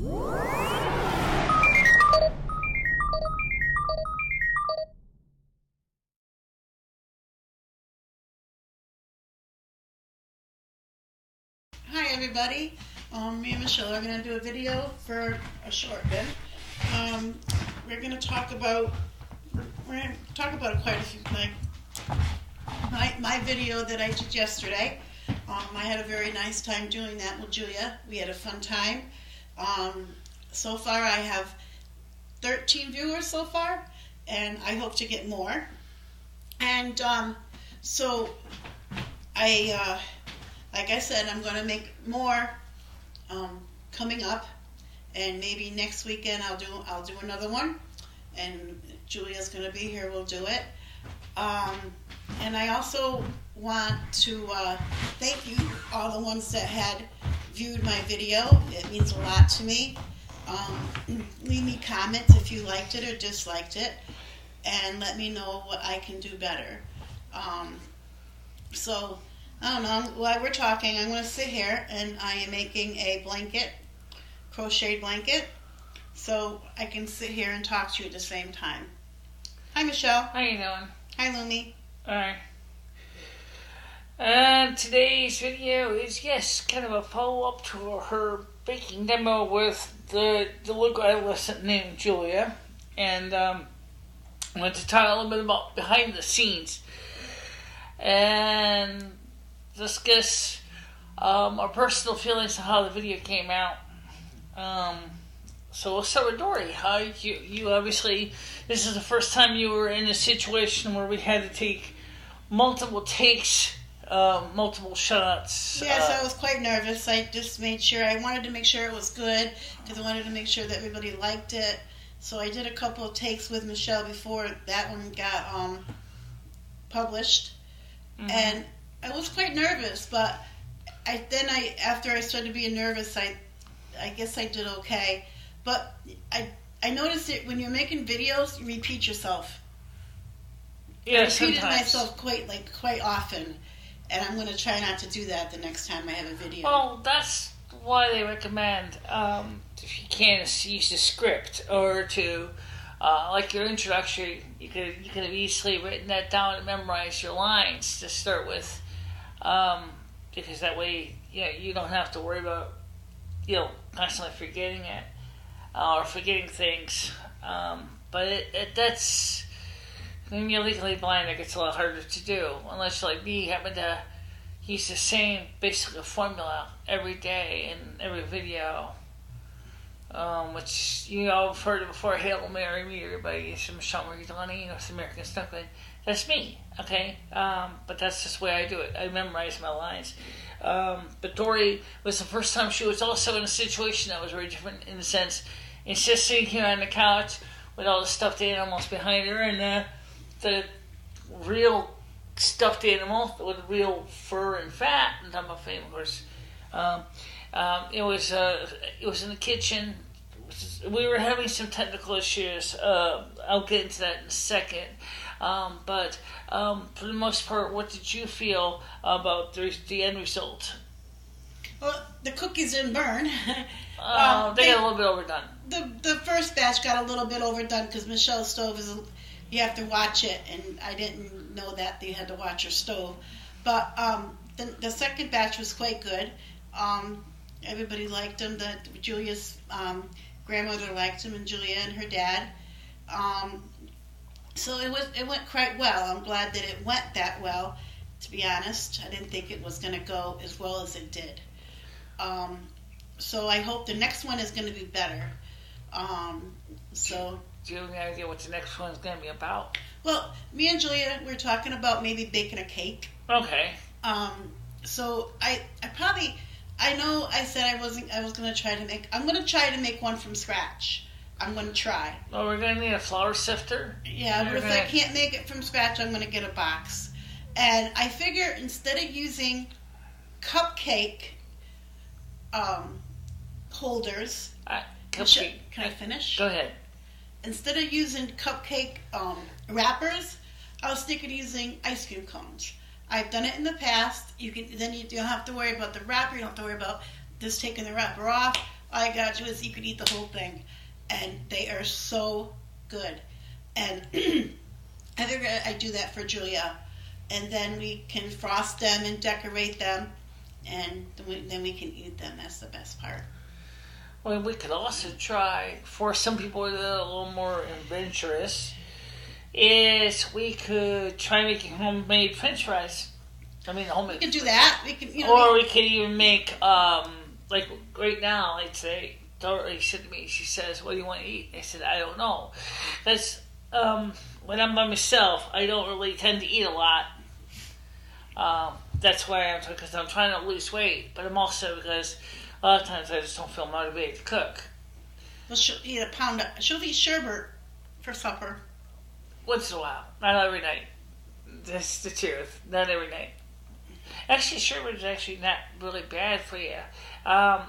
Hi everybody, me and Michelle are going to do a video for a short bit. We're going to talk about quite a few, like my video that I did yesterday. I had a very nice time doing that with Julia. We had a fun time. So far I have 13 viewers so far, and I hope to get more. And so like I said, I'm going to make more coming up, and maybe next weekend I'll do another one, and Julia's going to be here. We'll do it. And I also want to thank you, all the ones that had viewed my video. It means a lot to me. Leave me comments if you liked it or disliked it, and let me know what I can do better. So I don't know, while we're talking, I'm going to sit here and I am making a blanket, crocheted blanket, so I can sit here and talk to you at the same time. Hi, Michelle. How you doing? Hi, Lumi. Alright. Today's video is, yes, kind of a follow-up to her baking demo with the local adolescent named Julia. And I want to talk a little bit about behind the scenes and discuss our personal feelings on how the video came out. So we'll start with Dory. You obviously, this is the first time you were in a situation where we had to take multiple takes, multiple shots. Yes, I was quite nervous. I just wanted to make sure it was good, because I wanted to make sure that everybody liked it. So I did a couple of takes with Michelle before that one got published. Mm-hmm. And I was quite nervous, but after I started being nervous, I guess I did okay. But I noticed that when you're making videos, you repeat yourself. Yeah, I repeated sometimes. myself quite often, and I'm going to try not to do that the next time I have a video. Well, that's why they recommend, if you can, use a script, or to, like your introductory, you could have easily written that down and memorized your lines to start with, because that way, you don't have to worry about, constantly forgetting it, or forgetting things. But that's, when you're legally blind, it gets a lot harder to do, unless, like me, happen to use the same basic formula every day in every video, which I've heard it before. Hail Mary, me, everybody. It's MicheleMarieDalene, North American Snuggling. That's me, okay? But that's just the way I do it. I memorize my lines. But Dory was the first time she was also in a situation that was very different, in the sense, it's just sitting here on the couch with all the stuffed animals behind her, and the real stuffed animal with real fur and fat, and I'm a fan, of course. It was in the kitchen. We were having some technical issues. I'll get into that in a second. But for the most part, what did you feel about the end result? Well, the cookies didn't burn. They got a little bit overdone. The first batch got a little bit overdone because Michelle's stove you have to watch it, and I didn't know that you had to watch your stove. But the second batch was quite good. Everybody liked them. Julia's grandmother liked them, and Julia and her dad. So it went quite well. I'm glad that it went that well, to be honest. I didn't think it was going to go as well as it did. So I hope the next one is going to be better. Do you have any idea what the next one is going to be about? Well, me and Julia, we're talking about maybe baking a cake. Okay. So I know I said I was going to try to make, I'm going to try to make one from scratch. I'm going to try. Well, we're going to need a flour sifter. Yeah, but if I can't make it from scratch, I'm going to get a box. And I figure instead of using cupcake holders, can I finish? Go ahead. Instead of using cupcake wrappers, I was thinking of using ice cream cones. I've done it in the past. You don't have to worry about the wrapper. You don't have to worry about just taking the wrapper off. all I gotta do is you could eat the whole thing, and they are so good. And I figured I'd do that for Julia, and then we can frost them and decorate them, and then we can eat them. That's the best part. Well, we could also try, for some people that are a little more adventurous, is we could try making homemade French fries. I mean, homemade. We could do that. We could, or we could even make, like right now, I'd say, Dory said to me, she says, "What do you want to eat?" I said, "I don't know." Because when I'm by myself, I don't really tend to eat a lot. That's why because I'm trying to lose weight, but I'm also because a lot of times I just don't feel motivated to cook. Well, she'll eat she'll eat sherbet for supper. Once in a while, not every night. That's the truth. Not every night. Actually, sherbet is actually not really bad for you.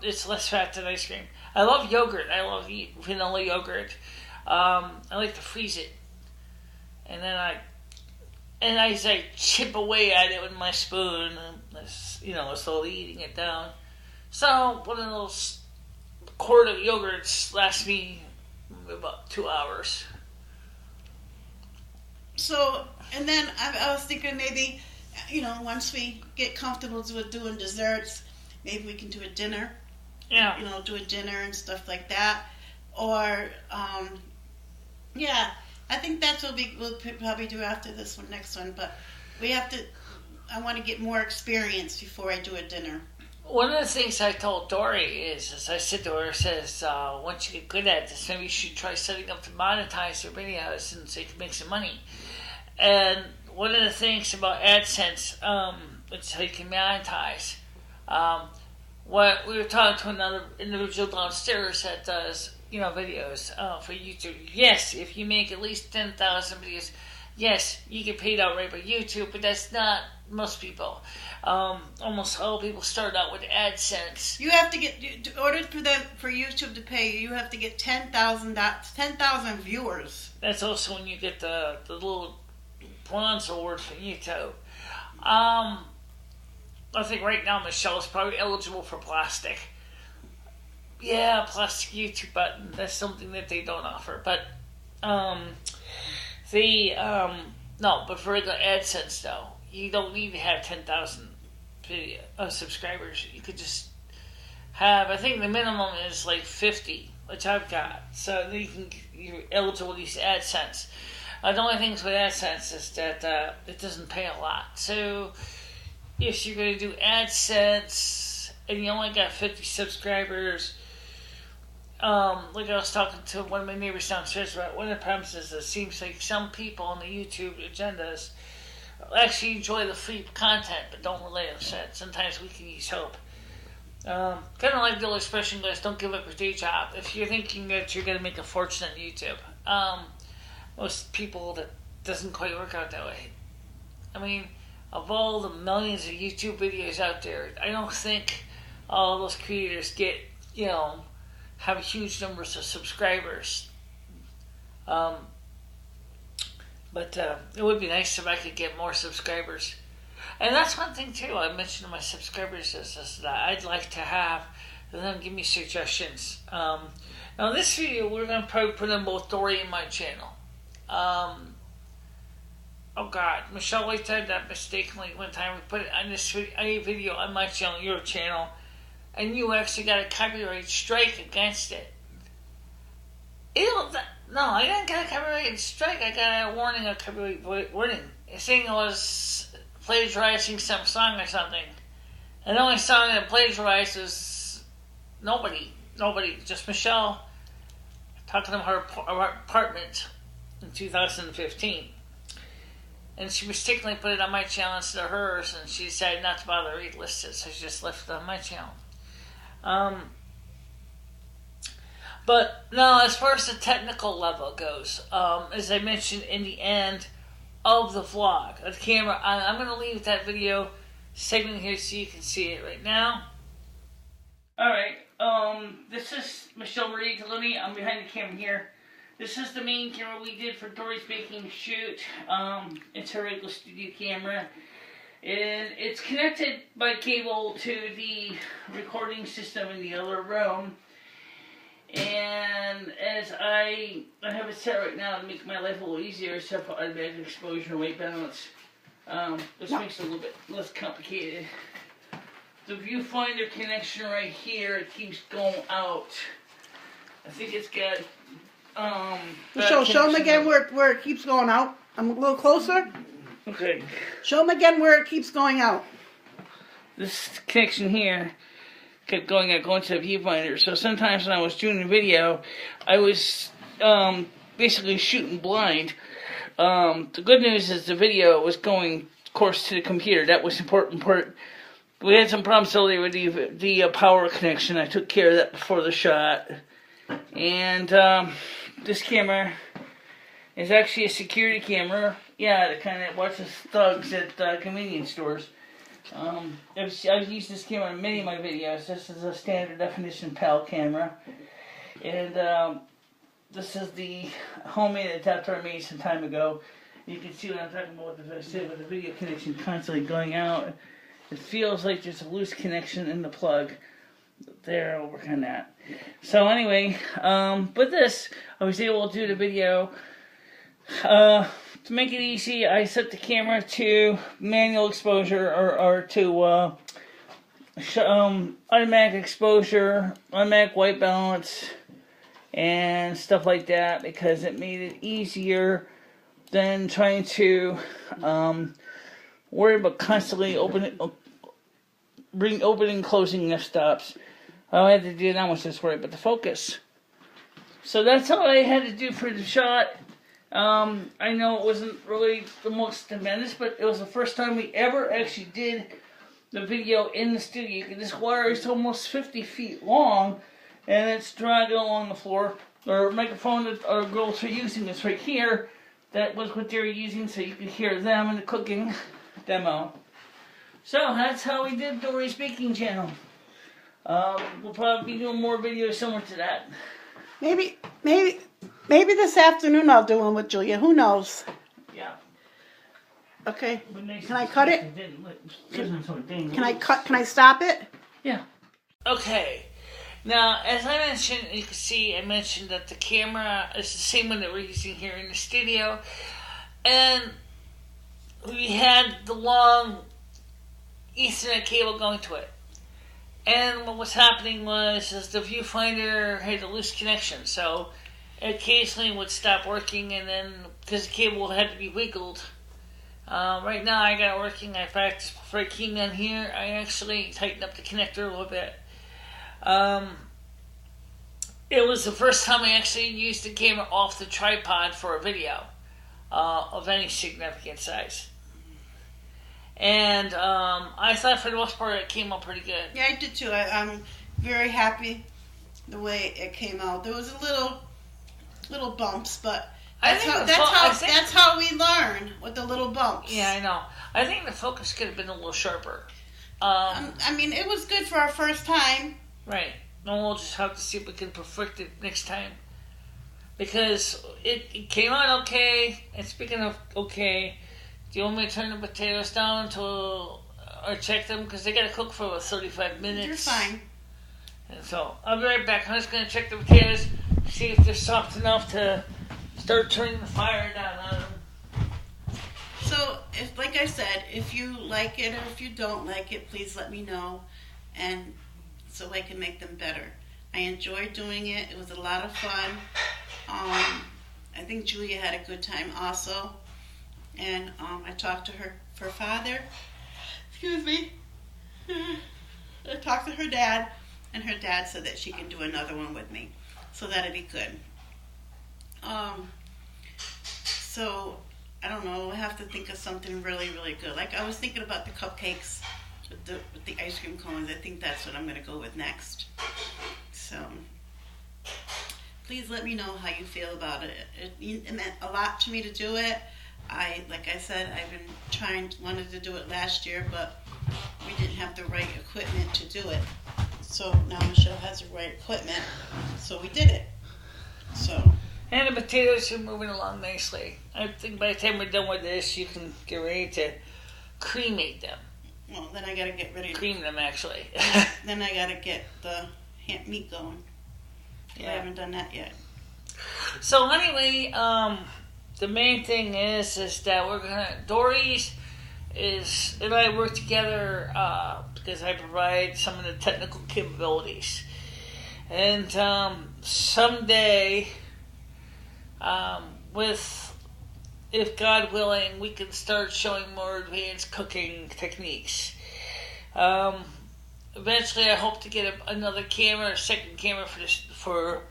It's less fat than ice cream. I love yogurt. I love vanilla yogurt. I like to freeze it, and then I chip away at it with my spoon, and slowly eating it down. So one of those quart of yogurts lasts me about 2 hours. So, and then I was thinking maybe, once we get comfortable with doing desserts, maybe we can do a dinner. Yeah. Do a dinner and stuff like that. Or, I think that's what we'll probably do after this one, next one. But I want to get more experience before I do a dinner. One of the things I told Dory is, as I said to her, once you get good at this, maybe you should try setting up to monetize your videos and so you can make some money. And one of the things about AdSense, it's how you can monetize. What we were talking to another individual downstairs that does, videos for YouTube. Yes, if you make at least 10,000 videos, yes, you get paid outright by YouTube, but that's not most people. Almost all people start out with AdSense. You have to get, in order for YouTube to pay you, you have to get 10,000 viewers. That's also when you get the little bronze award from YouTube. I think right now Michelle is probably eligible for plastic. Yeah, plastic YouTube button. That's something that they don't offer. But no, but for regular AdSense though, you don't need to have 10,000 subscribers. You could just have, I think the minimum is like 50, which I've got. So you're eligible to use AdSense. The only things with AdSense is that it doesn't pay a lot. So if you're going to do AdSense and you only got 50 subscribers, like I was talking to one of my neighbors downstairs about, one of the problems is it seems like some people on the YouTube agendas actually enjoy the free content but don't relate upset. Sometimes we can use help. Kind of like the old expression goes, don't give up your day job. If you're thinking that you're going to make a fortune on YouTube, most people, that doesn't quite work out that way. I mean, of all the millions of YouTube videos out there, I don't think all those creators have huge numbers of subscribers. But it would be nice if I could get more subscribers. And that's one thing too, I mentioned to my subscribers is that I'd like to have them give me suggestions. Now this video, we're going to probably put in both Dory and my channel. Oh God, Michelle, we did that mistakenly one time. We put it on this video on my channel, your channel, and you actually got a copyright strike against it. No, I didn't get a copyright strike. I got a warning, a copyright warning, saying it was plagiarizing some song or something. And the only song that plagiarized was nobody, just Michelle talking about her apartment in 2015. And she mistakenly put it on my channel instead of hers, and she decided not to bother to relist it, so she just left it on my channel. But no, as far as the technical level goes, as I mentioned in the end of the vlog, the camera, I'm going to leave that video segment here so you can see it right now. Alright, this is MicheleMarieDalene. I'm behind the camera here. This is the main camera we did for Dory's baking shoot. It's her regular studio camera. And it's connected by cable to the recording system in the other room. And as I have it set right now to make my life a little easier, set for automatic exposure and weight balance. This makes it a little bit less complicated. The viewfinder connection right here, it keeps going out. I think it's got show them again where it keeps going out. I'm a little closer. Okay. Show them again where it keeps going out. This connection here kept going to the viewfinder. So sometimes when I was doing the video, I was basically shooting blind. The good news is the video was going, of course, to the computer. That was important part. We had some problems earlier with the power connection. I took care of that before the shot. And this camera is actually a security camera. Yeah, the kind that watches thugs at convenience stores. I've used this camera in many of my videos. This is a standard definition PAL camera. And this is the homemade adapter I made some time ago. You can see what I'm talking about with the video connection constantly going out. It feels like there's a loose connection in the plug. There, I'll work on that. So anyway, with this, I was able to do the video. To make it easy, I set the camera to manual exposure or to automatic exposure, automatic white balance, and stuff like that because it made it easier than trying to worry about constantly opening and closing f stops. All I had to do now was just worry about the focus. So that's all I had to do for the shot. I know it wasn't really the most tremendous, but it was the first time we ever actually did the video in the studio. This wire is almost 50 feet long, and it's dragging along the floor. Our microphone that our girls are using is right here. That was what they were using, so you could hear them in the cooking demo. So that's how we did Dory's baking channel. We'll probably be doing more videos similar to that. Maybe this afternoon I'll do one with Julia. Who knows? Yeah. Okay. Can I cut it? Can I stop it? Yeah. Okay. Now, as I mentioned, you can see I mentioned that the camera is the same one that we're using here in the studio. And we had the long Ethernet cable going to it. And what was happening was the viewfinder had a loose connection. So it occasionally would stop working, and then because the cable had to be wiggled. Right now I got it working. In fact, before I came in here, I actually tightened up the connector a little bit. It was the first time I actually used the camera off the tripod for a video of any significant size. And I thought for the most part it came out pretty good. Yeah, I did too. I'm very happy the way it came out. There was a little bumps, but that's how we learn, with the little bumps. Yeah, I know. I think the focus could have been a little sharper. I mean, it was good for our first time. Right. And we'll just have to see if we can perfect it next time. Because it came out okay. And speaking of okay, do you want me to turn the potatoes down or check them? Because they got to cook for about 35 minutes. You're fine. And so I'll be right back. I'm just going to check the potatoes, see if they're soft enough to start turning the fire down on them. So, like I said, if you like it or if you don't like it, please let me know, and so I can make them better. I enjoyed doing it. It was a lot of fun. I think Julia had a good time also. And I talked to her father. Excuse me. I talked to her dad, and her dad said that she can do another one with me. So that'd be good. So, I don't know, I have to think of something really, really good. Like, I was thinking about the cupcakes with the ice cream cones. I think that's what I'm going to go with next. So, please let me know how you feel about it. It meant a lot to me to do it. Like I said, I've been wanted to do it last year, but we didn't have the right equipment to do it. So now Michele has the right equipment, so we did it. So. And the potatoes are moving along nicely. I think by the time we're done with this, you can get ready to cremate them. Well, then I gotta get ready to cream them, actually. Then I gotta get the meat going. I haven't done that yet. So anyway, the main thing is that we're gonna Dory's and I work together because I provide some of the technical capabilities, and someday, if God willing, we can start showing more advanced cooking techniques. Eventually, I hope to get another camera, a second camera for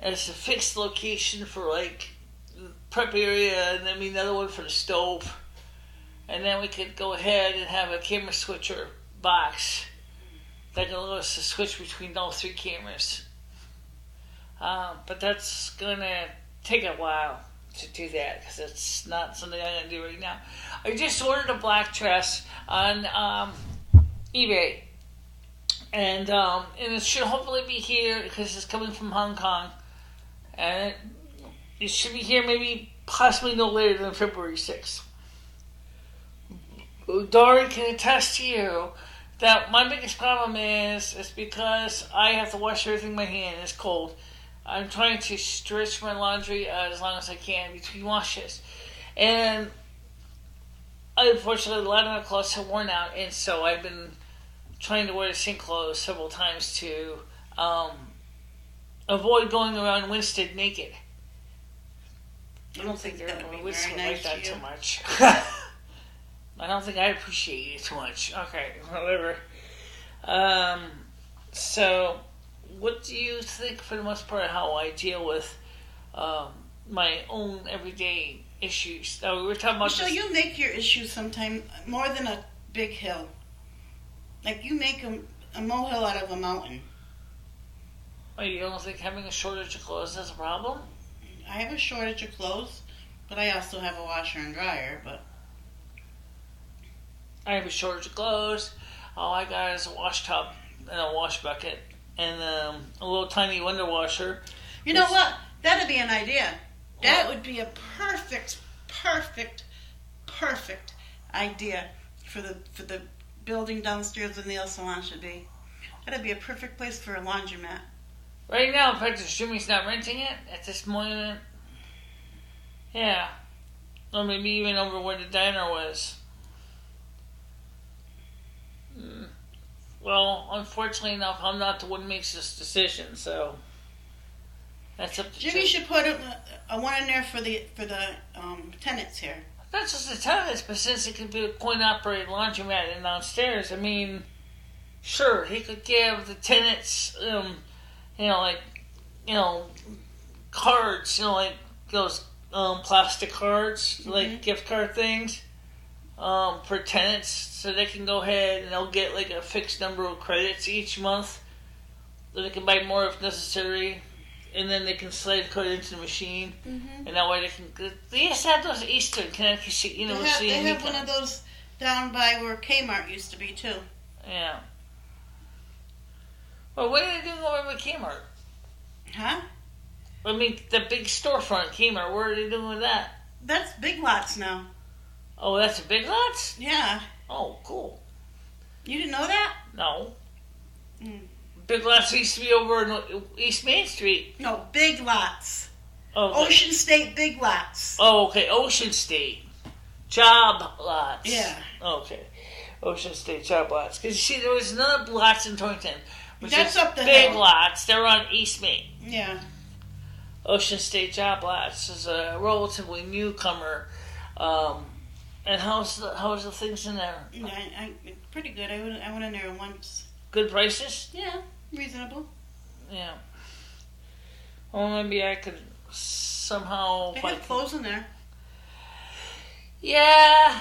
as a fixed location for like the prep area, and then another one for the stove. And then we could go ahead and have a camera switcher box that can allow us to switch between all three cameras. But that's gonna take a while to do that because it's not something I'm gonna do right now. I just ordered a black dress on eBay, and it should hopefully be here because it's coming from Hong Kong, and it should be here maybe possibly no later than February 6th. Dory can attest to you that my biggest problem is because I have to wash everything by hand. It's cold. I'm trying to stretch my laundry as long as I can between washes. And unfortunately, a lot of my clothes have worn out, and so I've been trying to wear the same clothes several times to avoid going around Winston naked. I don't think that would be Winston very nice like that to you. too much. I don't think I appreciate it too much. Okay, whatever. So, what do you think, for the most part, how I deal with my own everyday issues? Now, we were talking about. So you make your issues sometimes more than a big hill. Like you make a molehill out of a mountain. Oh, you don't think having a shortage of clothes is a problem? I have a shortage of clothes, but I also have a washer and dryer. But I have a shortage of clothes. All I got is a wash tub and a wash bucket and a little tiny window washer. You know what? That'd be an idea. That would be a perfect idea for the building downstairs the nail salon should be. That'd be a perfect place for a laundromat. Right now, in fact, Jimmy's not renting it at this moment. Yeah. Or maybe even over where the diner was. Well, unfortunately enough, I'm not the one who makes this decision, so that's up to Jimmy should put a one in there for the tenants here. Not just the tenants, but since it could be a coin-operated laundromat in downstairs, I mean, sure, he could give the tenants, cards, like those plastic cards, like gift card things. For tenants, so they can go ahead and they'll get like a fixed number of credits each month. So they can buy more if necessary, and then they can slide the code into the machine, and that way they can. They used to have those Eastern Connecticut University. They have one of those down by where Kmart used to be too. Yeah. Well, what are they doing over with Kmart? Huh? I mean, the big storefront Kmart. What are they doing with that? That's Big Lots now. Oh, that's a Big Lots? Yeah. Oh, cool. You didn't know that? No. Big Lots used to be over in East Main Street. No, Big Lots. Okay. Ocean State Big Lots. Oh, okay. Ocean State. Job lots. Yeah. Okay. Ocean State job lots. Because you see, there was another lots in Torrington. That's up the big hill. Lots. They're on East Main. Yeah. Ocean State job lots is a relatively newcomer. And how's the things in there? Yeah, pretty good. I went in there once. Good prices? Yeah, reasonable. Yeah. Well, maybe I could somehow. They have clothes in there. Yeah.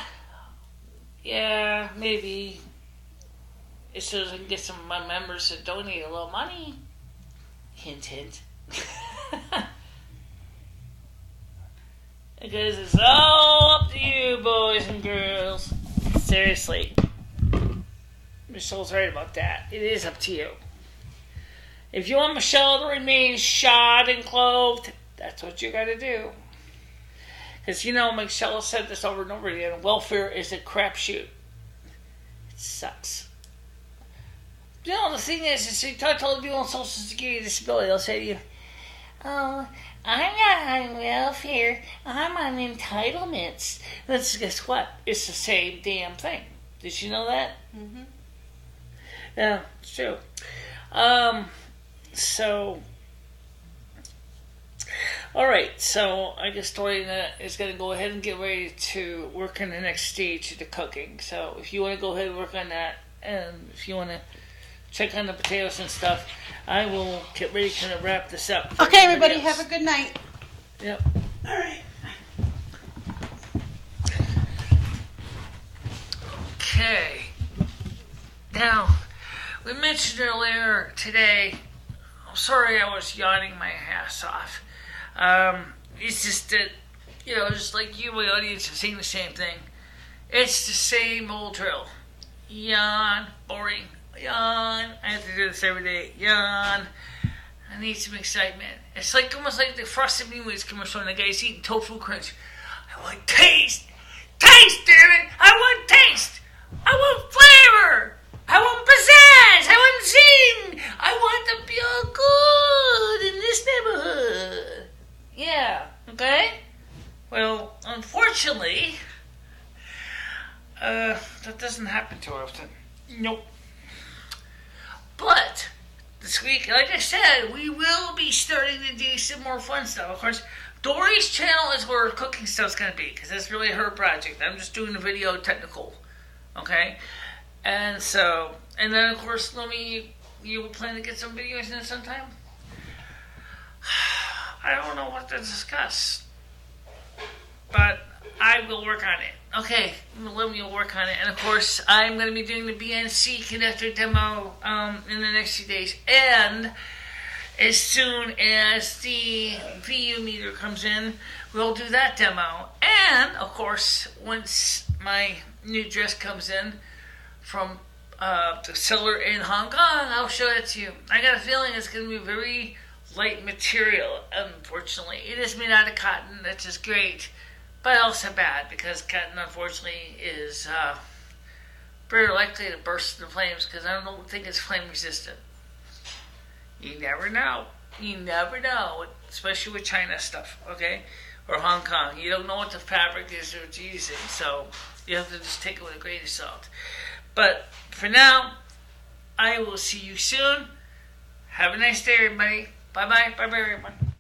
Yeah, maybe. As soon as I can get some of my members to donate a little money. Hint, hint. Because it's all up to you, boys and girls. Seriously. Michelle's right about that. It is up to you. If you want Michelle to remain shod and clothed, that's what you gotta do. Because, Michelle said this over and over again, welfare is a crapshoot. It sucks. The thing is you talk to all the people on Social Security Disability, they'll say to you, Oh, I'm not on welfare. I'm on entitlements. Let's guess what? It's the same damn thing. Did you know that? Mm-hmm. Yeah, it's true. So, all right. So I guess Dory is going to go ahead and get ready to work on the next stage of the cooking. So if you want to go ahead and work on that, and if you want to check on the potatoes and stuff, I will get ready to kind of wrap this up. Okay, everybody, have a good night. Yep. All right. Okay. Now, we mentioned earlier today, I'm sorry I was yawning my ass off. It's just that, just like you, my audience, are saying the same thing. It's the same old drill. Yawn, boring, yawn. I have to do this every day. Yawn. I need some excitement. It's like almost like the Frosted Mini-Wheats commercial and the guy's eating tofu crunch. I want taste! Taste, damn it! I want taste! I want flavor! I want pizzazz! I want zing! I want to feel good in this neighborhood. Yeah, okay? Well, unfortunately, that doesn't happen too often. Nope. But this week, like I said, we will be starting to do some more fun stuff. Of course, Dory's channel is where cooking stuff's going to be, because that's really her project. I'm just doing the video technical, okay? And then of course, you will plan to get some videos in sometime? I don't know what to discuss, but I will work on it. Okay, let me work on it. And of course, I'm going to be doing the BNC connector demo in the next few days. And as soon as the VU meter comes in, we'll do that demo. And of course, once my new dress comes in from the seller in Hong Kong, I'll show it to you. I got a feeling it's going to be very light material, unfortunately. It is made out of cotton, which is great, but also bad, because cotton, unfortunately, is very likely to burst into flames, because I don't think it's flame resistant. You never know. You never know, especially with China stuff, okay? Or Hong Kong. You don't know what the fabric is or it's using, so you have to just take it with a grain of salt. But for now, I will see you soon. Have a nice day, everybody. Bye-bye. Bye-bye, everyone.